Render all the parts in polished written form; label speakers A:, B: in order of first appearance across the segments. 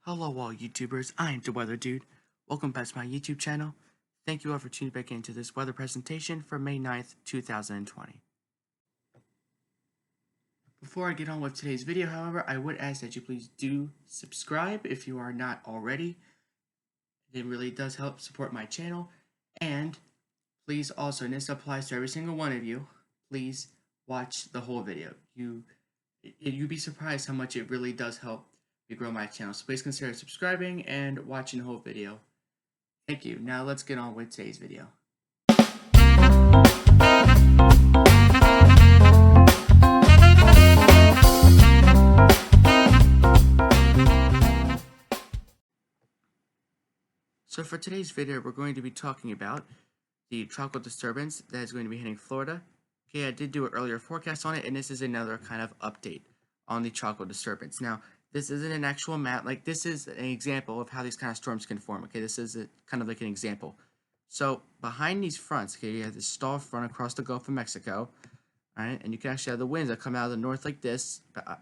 A: Hello all YouTubers, I'm the Weather Dude. Welcome back to my YouTube channel. Thank you all for tuning back into this weather presentation for May 9th, 2020. Before I get on with today's video, however, I would ask that you please do subscribe if you are not already. It really does help support my channel. And please also, and this applies to every single one of you, please watch the whole video. You'd be surprised how much it really does help me grow my channel. So please consider subscribing and watching the whole video. Thank you. Now let's get on with today's video. So for today's video, we're going to be talking about the tropical disturbance that is going to be hitting Florida. Okay, I did do an earlier forecast on it, and this is another kind of update on the tropical disturbance. Now, this isn't an actual map. Like, this is an example of how these kind of storms can form. Okay, this is kind of like an example. So behind these fronts, okay, you have this stall front across the Gulf of Mexico, all right, and you can actually have the winds that come out of the north like this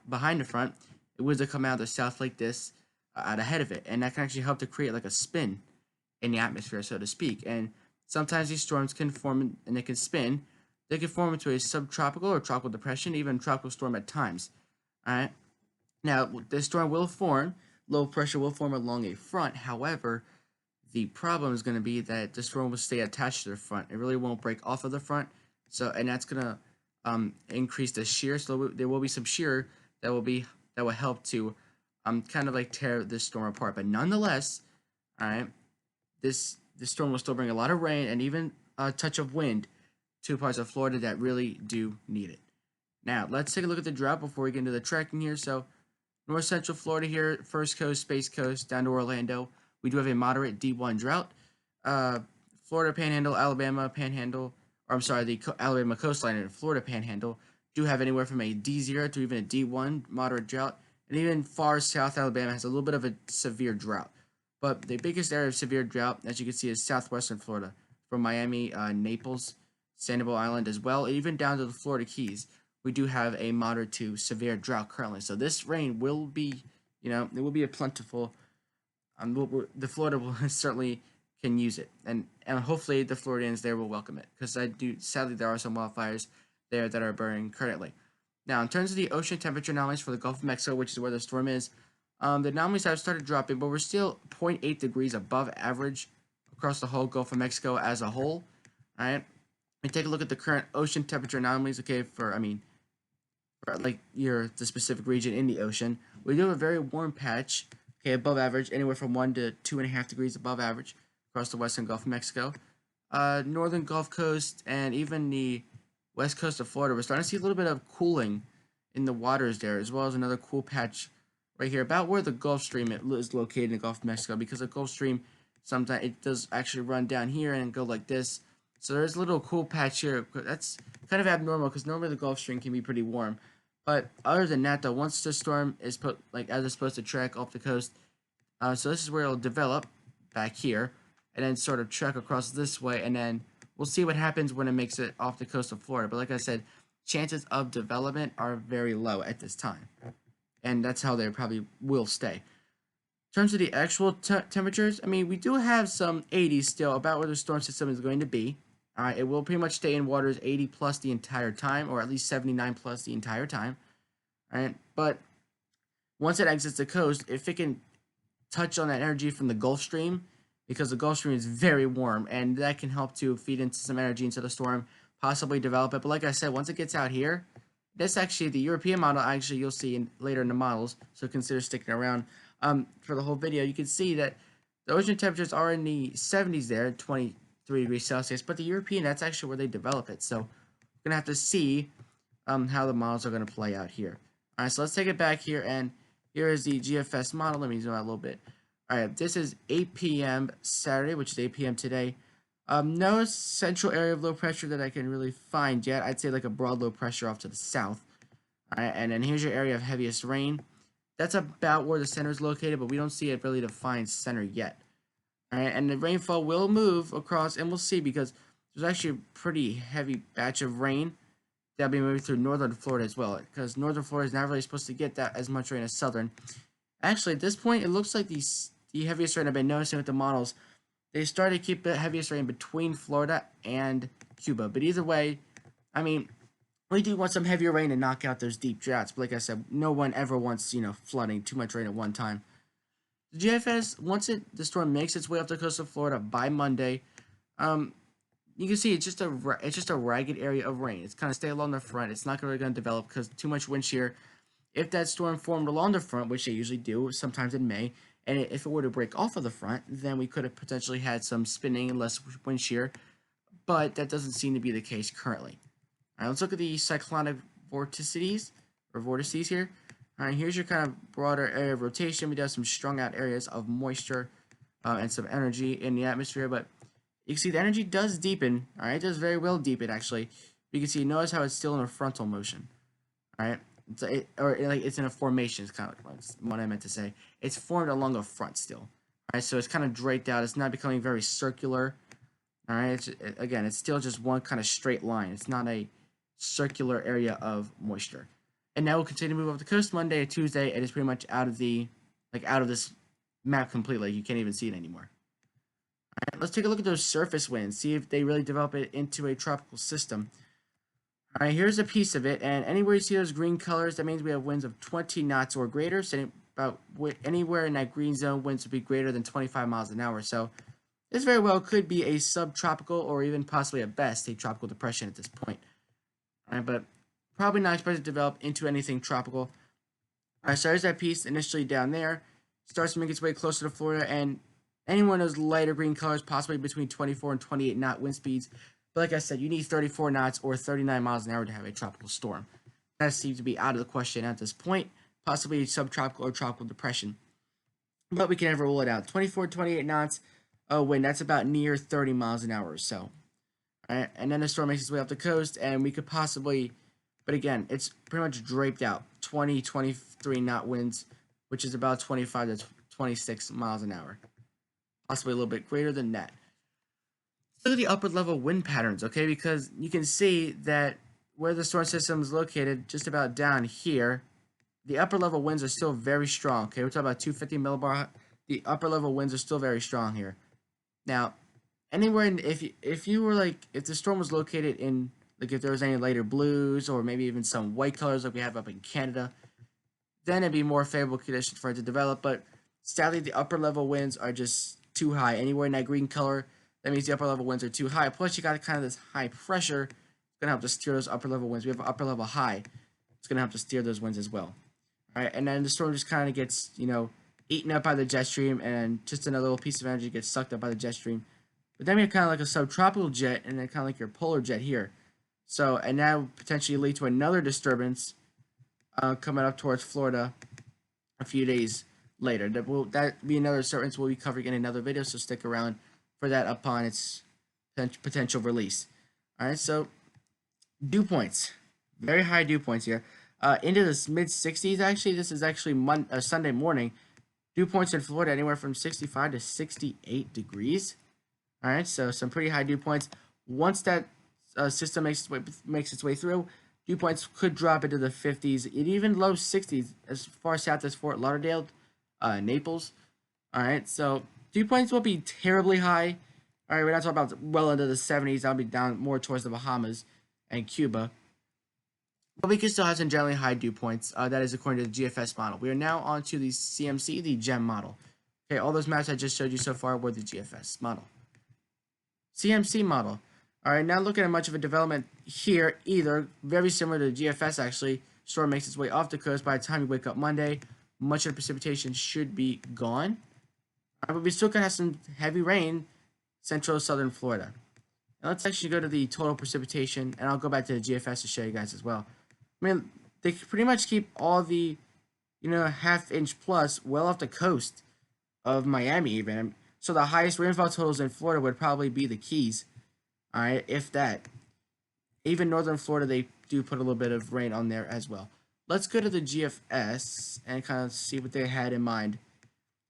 A: behind the front, the winds that come out of the south like this out ahead of it, and that can actually help to create like a spin in the atmosphere, so to speak. And sometimes these storms can form and they can spin. They can form into a subtropical or tropical depression, even tropical storm at times. All right. Now, this storm will form, low pressure will form along a front. However, the problem is going to be that the storm will stay attached to the front. It really won't break off of the front. So, and that's going to increase the shear. So there will be some shear that will help to kind of like tear this storm apart. But nonetheless, all right, this storm will still bring a lot of rain and even a touch of wind to parts of Florida that really do need it. Now, let's take a look at the drought before we get into the tracking here. So, north central Florida here, First Coast, Space Coast, down to Orlando. We do have a moderate D1 drought. Florida Panhandle, Alabama Panhandle, or I'm sorry, the Alabama coastline and Florida Panhandle do have anywhere from a D0 to even a D1 moderate drought. And even far south Alabama has a little bit of a severe drought. But the biggest area of severe drought, as you can see, is southwestern Florida, from Miami, Naples, Sanibel Island as well, and even down to the Florida Keys. We do have a moderate to severe drought currently. So this rain will be, it will be a plentiful. The Florida will certainly can use it, and hopefully the Floridians there will welcome it, because sadly there are some wildfires there that are burning currently. Now, in terms of the ocean temperature anomalies for the Gulf of Mexico, which is where the storm is, the anomalies have started dropping, but we're still 0.8 degrees above average across the whole Gulf of Mexico as a whole. All right, and take a look at the current ocean temperature anomalies. Okay, for like the specific region in the ocean, we do have a very warm patch, okay, above average, anywhere from 1 to 2.5 degrees above average across the western Gulf of Mexico. Northern Gulf Coast and even the west coast of Florida, we're starting to see a little bit of cooling in the waters there, as well as another cool patch right here, about where the Gulf Stream is located in the Gulf of Mexico, because the Gulf Stream, sometimes it does actually run down here and go like this. So there's a little cool patch here. That's kind of abnormal, because normally the Gulf Stream can be pretty warm. But other than that, though, once the storm is put, like, as it's supposed to track off the coast, so this is where it'll develop back here, and then sort of track across this way, and then we'll see what happens when it makes it off the coast of Florida. But like I said, chances of development are very low at this time, and that's how they probably will stay. In terms of the actual temperatures, we do have some 80s still, about where the storm system is going to be. It will pretty much stay in waters 80 plus the entire time, or at least 79 plus the entire time. All right, but once it exits the coast, if it can touch on that energy from the Gulf Stream, because the Gulf Stream is very warm, and that can help to feed into some energy into the storm, possibly develop it. But like I said, once it gets out here, that's actually the European model. Actually, you'll see later in the models, so consider sticking around for the whole video. You can see that the ocean temperatures are in the 70s there, 23 degrees Celsius, but the European, that's actually where they develop it. So we're going to have to see how the models are going to play out here. All right, so let's take it back here, and here is the Gfs model. Let me zoom out a little bit. All right, this is 8 p.m. Saturday, which is 8 p.m. today. No central area of low pressure that I can really find yet. I'd say like a broad low pressure off to the south. All right, and then here's your area of heaviest rain. That's about where the center is located, but we don't see a really defined center yet. All right, and the rainfall will move across, and we'll see, because there's actually a pretty heavy batch of rain that'll be moving through northern Florida as well, because northern Florida is not really supposed to get that as much rain as southern. Actually, at this point, it looks like the heaviest rain I've been noticing with the models, they started to keep the heaviest rain between Florida and Cuba. But either way, I mean, we do want some heavier rain to knock out those deep droughts. But like I said, no one ever wants, flooding, too much rain at one time. The GFS, once the storm makes its way off the coast of Florida by Monday, um, you can see it's just a ragged area of rain. It's kind of stay along the front. It's not really going to develop because too much wind shear. If that storm formed along the front, which they usually do, sometimes in May, and if it were to break off of the front, then we could have potentially had some spinning and less wind shear, but that doesn't seem to be the case currently. All right, let's look at the cyclonic vorticities, or vortices here. All right, here's your kind of broader area of rotation. We do have some strung out areas of moisture and some energy in the atmosphere, but you can see the energy does deepen. All right, it does very well deepen, actually. You can see, notice how it's still in a frontal motion. All right, it's in a formation. It's kind of what I meant to say. It's formed along a front still. All right, so it's kind of draped out. It's not becoming very circular. All right, again, it's still just one kind of straight line. It's not a circular area of moisture. And now we'll continue to move up the coast Monday or Tuesday. It is pretty much out of this map completely. You can't even see it anymore. All right, let's take a look at those surface winds. See if they really develop it into a tropical system. All right, here's a piece of it, and anywhere you see those green colors, that means we have winds of 20 knots or greater. So about anywhere in that green zone, winds would be greater than 25 miles an hour. So this very well could be a subtropical or even possibly at best a tropical depression at this point. All right, but probably not expected to develop into anything tropical. All right, so there's that piece initially down there. Starts to make its way closer to Florida, and anyone of those lighter green colors, possibly between 24 and 28 knot wind speeds. But like I said, you need 34 knots or 39 miles an hour to have a tropical storm. That seems to be out of the question at this point. Possibly a subtropical or tropical depression. But we can never rule it out. 24, 28 knots wind, that's about near 30 miles an hour or so. All right, and then the storm makes its way off the coast, and we could possibly, but again, it's pretty much draped out. 20, 23 knot winds, which is about 25 to 26 miles an hour. Possibly a little bit greater than that. Look at the upper level wind patterns, okay? Because you can see that where the storm system is located, just about down here, the upper level winds are still very strong, okay? We're talking about 250 millibar. The upper level winds are still very strong here. Now, anywhere in, if you were like, if the storm was located in, like if there was any lighter blues or maybe even some white colors like we have up in Canada, then it'd be more favorable conditions for it to develop. But sadly, the upper level winds are just too high. Anywhere in that green color, that means the upper level winds are too high. Plus, you got kind of this high pressure. It's going to help to steer those upper level winds. We have an upper level high. It's going to help to steer those winds as well. All right, and then the storm just kind of gets, eaten up by the jet stream, and just another little piece of energy gets sucked up by the jet stream. But then we have kind of like a subtropical jet, and then kind of like your polar jet here. So, and that would potentially lead to another disturbance coming up towards Florida a few days later. That be another disturbance we'll be covering in another video, so stick around for that upon its potential release. All right, so dew points, very high dew points here, into the mid 60s. Actually, this is actually Sunday morning. Dew points in Florida anywhere from 65 to 68 degrees. All right, so some pretty high dew points. Once that system makes its way through, dew points could drop into the 50s, and even low 60s as far south as Fort Lauderdale, Naples. All right, so dew points won't be terribly high. All right, we're not talking about well into the 70s. That'll be down more towards the Bahamas and Cuba. But we can still have some generally high dew points. That is according to the Gfs model. We are now on to the CMC, the GEM model. Okay, all those maps I just showed you so far were the Gfs model. CMC model. All right, not looking at much of a development here either. Very similar to the GFS, actually. Storm makes its way off the coast. By the time you wake up Monday, much of the precipitation should be gone. But we still could have some heavy rain central southern Florida. Now let's actually go to the total precipitation, and I'll go back to the GFS to show you guys as well. I mean, they pretty much keep all the, half-inch plus well off the coast of Miami even. So the highest rainfall totals in Florida would probably be the Keys. All right, if that. Even northern Florida, they do put a little bit of rain on there as well. Let's go to the GFS and kind of see what they had in mind.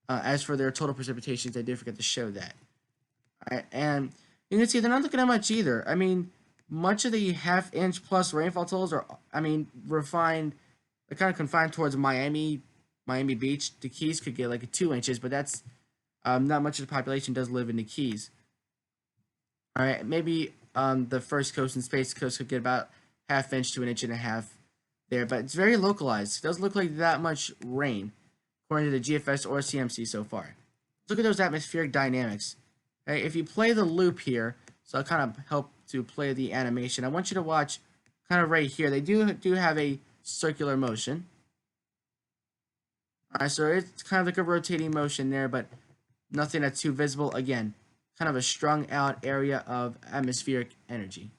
A: As for their total precipitations, I did forget to show that. All right, and you can see they're not looking at much either. I mean, much of the half-inch plus rainfall totals are, refined, they're kind of confined towards Miami, Miami Beach. The Keys could get like 2 inches, but that's not much of the population does live in the Keys. All right, maybe the first coast and Space Coast could get about ½ inch to 1.5 inches there, but it's very localized. It doesn't look like that much rain, according to the GFS or CMC so far. Look at those atmospheric dynamics. Okay, if you play the loop here, so I'll kind of help to play the animation. I want you to watch kind of right here. They do have a circular motion. All right, so it's kind of like a rotating motion there, but nothing that's too visible. Again, kind of a strung out area of atmospheric energy.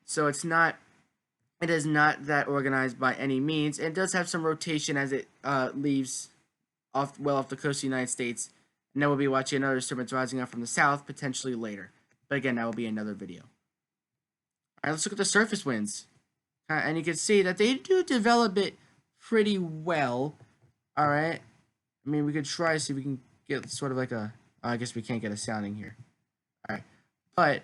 A: So it is not that organized by any means. It does have some rotation as it leaves off the coast of the United States. And then we'll be watching another disturbance rising up from the south, potentially later. But again, that will be another video. Alright, let's look at the surface winds. And you can see that they do develop it pretty well. Alright. I mean, we could try to see if we can get sort of like a... I guess we can't get a sounding here. Alright. But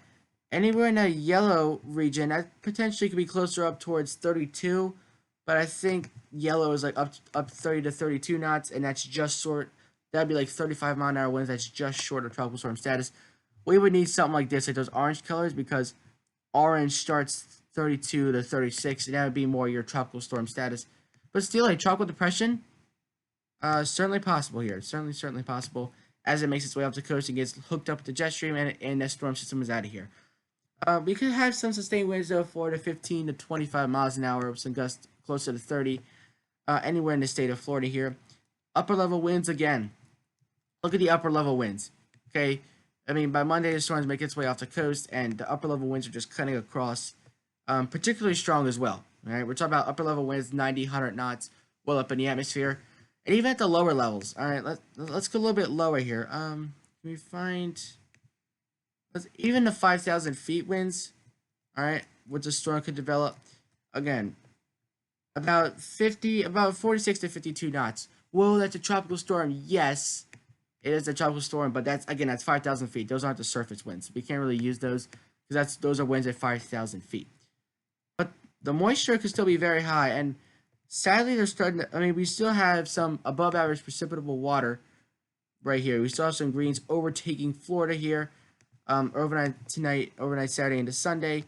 A: anywhere in the yellow region, that potentially could be closer up towards 32. But I think yellow is like up 30 to 32 knots, and that's just that'd be like 35-mile-an-hour winds. That's just short of tropical storm status. We would need something like this, like those orange colors, because orange starts 32 to 36, and that would be more your tropical storm status. But still, a tropical depression, certainly possible here. Certainly possible as it makes its way up the coast and gets hooked up with the jet stream, and that storm system is out of here. We could have some sustained winds though, 4 to 15 to 25 miles an hour, with some gusts closer to 30, anywhere in the state of Florida here. Upper level winds again. Look at the upper level winds. Okay, I mean, by Monday the storms make its way off the coast, and the upper level winds are just cutting across, particularly strong as well. All right, we're talking about upper level winds, 90, 100 knots, well up in the atmosphere, and even at the lower levels. All right, let's go a little bit lower here. Can we find? Even the 5,000 feet winds, all right, which the storm could develop, again, about 46 to 52 knots. Whoa, that's a tropical storm. Yes, it is a tropical storm, but that's 5,000 feet. Those aren't the surface winds. We can't really use those because those are winds at 5,000 feet. But the moisture could still be very high, and sadly, they're starting to. I mean, we still have some above average precipitable water right here. We still have some greens overtaking Florida here. Overnight Saturday into Sunday,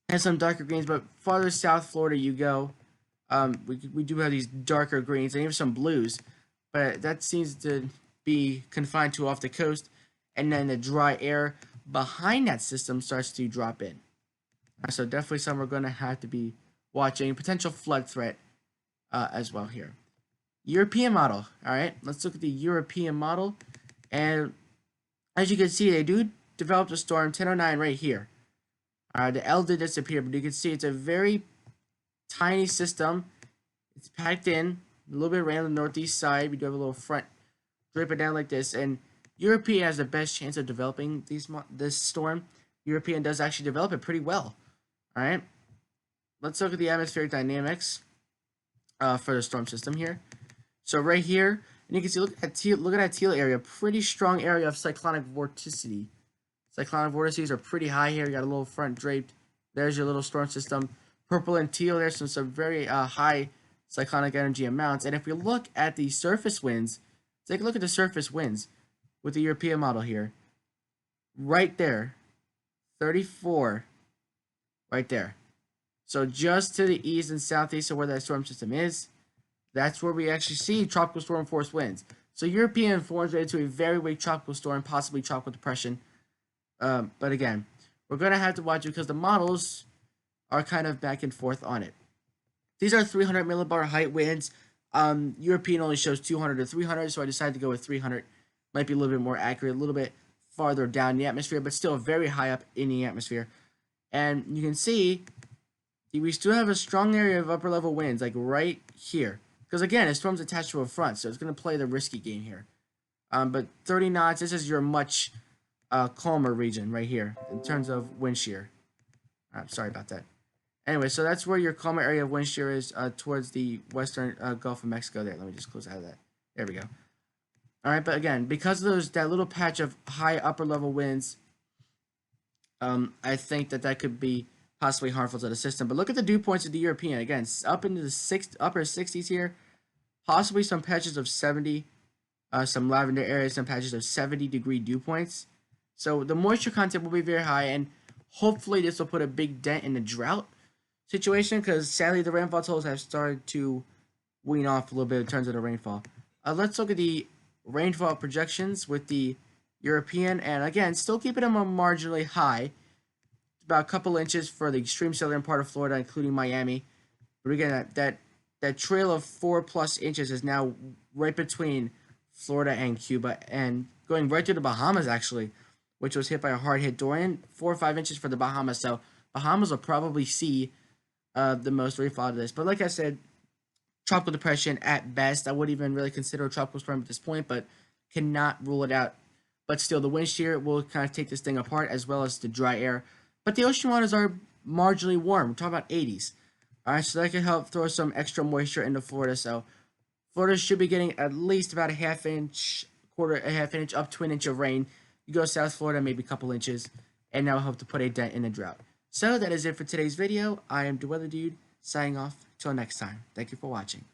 A: and some darker greens. But farther south Florida you go, we do have these darker greens and even some blues, but that seems to be confined to off the coast, and then the dry air behind that system starts to drop in. So definitely some we're going to have to be watching. Potential flood threat as well here. European model. All right, let's look at the European model, and as you can see, they do develop a storm 1009 right here. The L did disappear, but you can see it's a very tiny system. It's packed in, a little bit around the northeast side. We do have a little front dripping down like this, and European has the best chance of developing this storm. European does actually develop it pretty well. All right, let's look at the atmospheric dynamics for the storm system here. So right here, and you can see, look at that teal area, pretty strong area of cyclonic vorticity. Cyclonic vorticities are pretty high here. You got a little front draped. There's your little storm system. Purple and teal, there's some very high cyclonic energy amounts. And if we look at the surface winds, take a look at the surface winds with the European model here. Right there, 34, right there. So just to the east and southeast of where that storm system is, that's where we actually see tropical storm force winds. So European forms into a very weak tropical storm, possibly tropical depression. But again, we're going to have to watch it because the models are kind of back and forth on it. These are 300 millibar height winds. European only shows 200 to 300, so I decided to go with 300. Might be a little bit more accurate, a little bit farther down in the atmosphere, but still very high up in the atmosphere. And you can see we still have a strong area of upper level winds, like right here. Because again, the storm's attached to a front, so it's going to play the risky game here. But 30 knots, this is your much calmer region right here in terms of wind shear. I'm sorry about that. Anyway, so that's where your calmer area of wind shear is towards the western Gulf of Mexico there. Let me just close out of that. There we go. All right, but again, because of that little patch of high upper level winds, I think that could be possibly harmful to the system. But look at the dew points of the European. Again, up into the upper 60s here. Possibly some patches of 70, some lavender areas, some patches of 70-degree dew points. So the moisture content will be very high, and hopefully this will put a big dent in the drought situation, because sadly the rainfall totals have started to wean off a little bit in terms of the rainfall. Let's look at the rainfall projections with the European, and again, still keeping them marginally high. About a couple inches for the extreme southern part of Florida, including Miami. But again, that trail of 4+ inches is now right between Florida and Cuba, and going right to the Bahamas, actually, which was hit by a hard hit Dorian. 4 or 5 inches for the Bahamas, so Bahamas will probably see the most rainfall of this. But like I said, tropical depression at best. I wouldn't even really consider a tropical storm at this point, but cannot rule it out. But still, the wind shear will kind of take this thing apart, as well as the dry air. But the ocean waters are marginally warm. We're talking about 80s. All right, so that can help throw some extra moisture into Florida. So Florida should be getting at least about a half inch up to an inch of rain. You go South Florida, maybe a couple inches, and that will help to put a dent in the drought. So that is it for today's video. I am the Weather Dude, signing off. Till next time. Thank you for watching.